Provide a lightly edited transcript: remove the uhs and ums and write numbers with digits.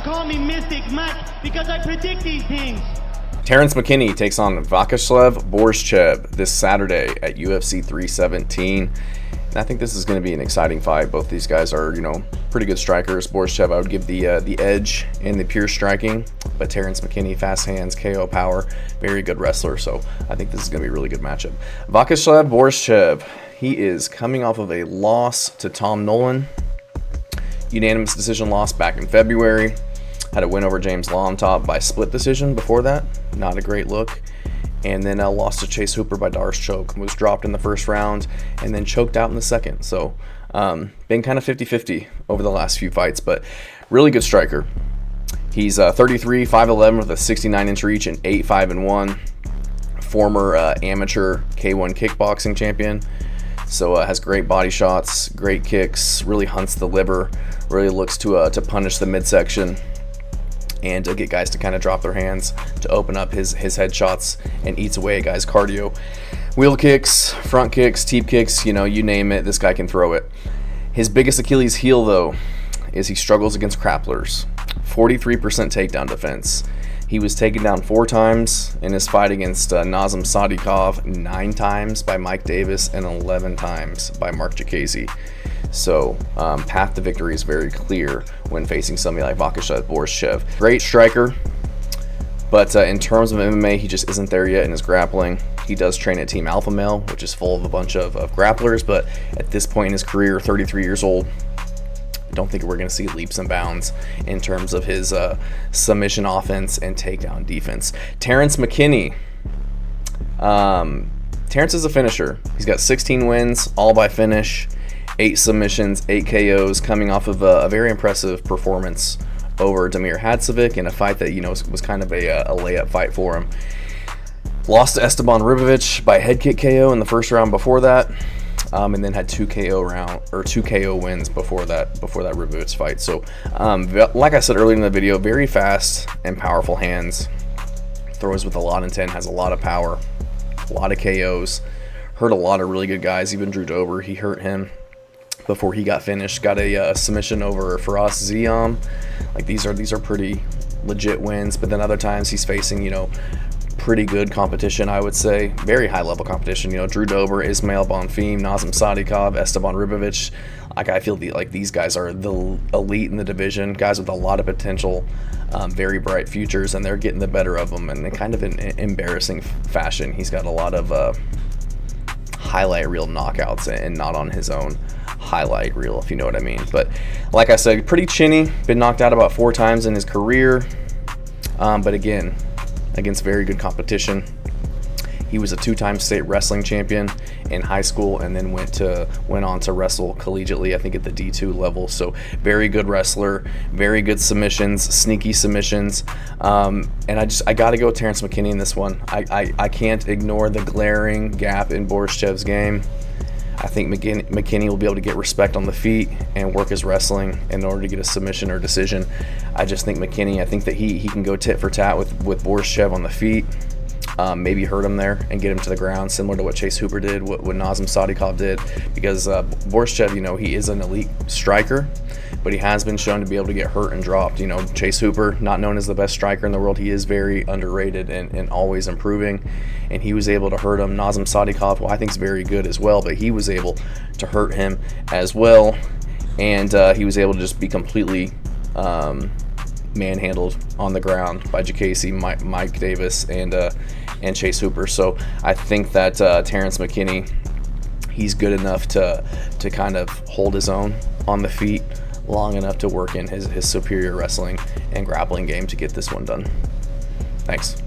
call me Mystic Mac because I predict these things. Terrance McKinney takes on Viacheslav Borshchev this Saturday at UFC 317. And I think this is going to be an exciting fight. Both these guys are, pretty good strikers. Borshchev, I would give the edge in the pure striking, but Terrance McKinney, fast hands, KO power, very good wrestler. So I think this is going to be a really good matchup. Viacheslav Borshchev, he is coming off of a loss to Tom Nolan. Unanimous decision loss back in February. Had a win over James Lomtop by split decision before that. Not a great look. And then lost to Chase Hooper by Darce choke. Was dropped in the first round and then choked out in the second. So been kind of 50-50 over the last few fights, but really good striker. He's 33, 5'11", with a 69-inch reach and 8-5-1. Former amateur K1 kickboxing champion. So has great body shots, great kicks, really hunts the liver, really looks to punish the midsection and to get guys to kind of drop their hands, to open up his headshots, and eats away at guys' cardio. Wheel kicks, front kicks, teep kicks, you name it, this guy can throw it. His biggest Achilles heel, though, is he struggles against grapplers. 43% takedown defense. He was taken down 4 times in his fight against Nazem Sadikov, 9 times by Mike Davis, and 11 times by Mark Jacasey. So path to victory is very clear when facing somebody like Viacheslav Borshchev. Great striker, but in terms of MMA, he just isn't there yet in his grappling. He does train at Team Alpha Male, which is full of a bunch of grapplers, but at this point in his career, 33 years old, I don't think we're going to see leaps and bounds in terms of his submission offense and takedown defense. Terrance McKinney. Terrance is a finisher. He's got 16 wins, all by finish. 8 submissions, 8 KOs, coming off of a very impressive performance over Damir Hadzovic in a fight that was kind of a layup fight for him. Lost to Esteban Ribovic by head kick KO in the first round before that, and then had 2 KO wins before that Ribovic fight. So, like I said earlier in the video, very fast and powerful hands. Throws with a lot of intent, has a lot of power, a lot of KOs. Hurt a lot of really good guys. Even Drew Dober, he hurt him before he got finished. Got a submission over Faraz Ziam. Like these are pretty legit wins. But then other times he's facing pretty good competition, I would say. Very high level competition. Drew Dober, Ismail Bonfim, Nazem Sadikov, Esteban Ribovic. Like I feel like these guys are the elite in the division. Guys with a lot of potential, very bright futures, and they're getting the better of them in kind of an embarrassing fashion. He's got a lot of highlight reel knockouts and not on his own highlight reel, if you know what I mean. But like I said, pretty chinny. Been knocked out about 4 times in his career, but again, against very good competition. He was a 2-time state wrestling champion in high school, and then went on to wrestle collegiately, I think at the D2 level. So very good wrestler, very good submissions, sneaky submissions, and I got to go with Terrance McKinney in this one. I can't ignore the glaring gap in Borshchev's game. I think McKinney will be able to get respect on the feet and work his wrestling in order to get a submission or decision. I just think McKinney, I think that he can go tit for tat with Borshchev on the feet. Maybe hurt him there and get him to the ground, similar to what Chase Hooper did, what Nazem Sadikov did, because Borshchev, he is an elite striker, but he has been shown to be able to get hurt and dropped. Chase Hooper, not known as the best striker in the world, he is very underrated and always improving, and he was able to hurt him. Nazem Sadikov, I think is very good as well, but he was able to hurt him as well, and he was able to just be completely manhandled on the ground by Jacasey, Mike Davis, and Chase Hooper. So I think that Terrance McKinney, he's good enough to kind of hold his own on the feet long enough to work in his superior wrestling and grappling game to get this one done. Thanks.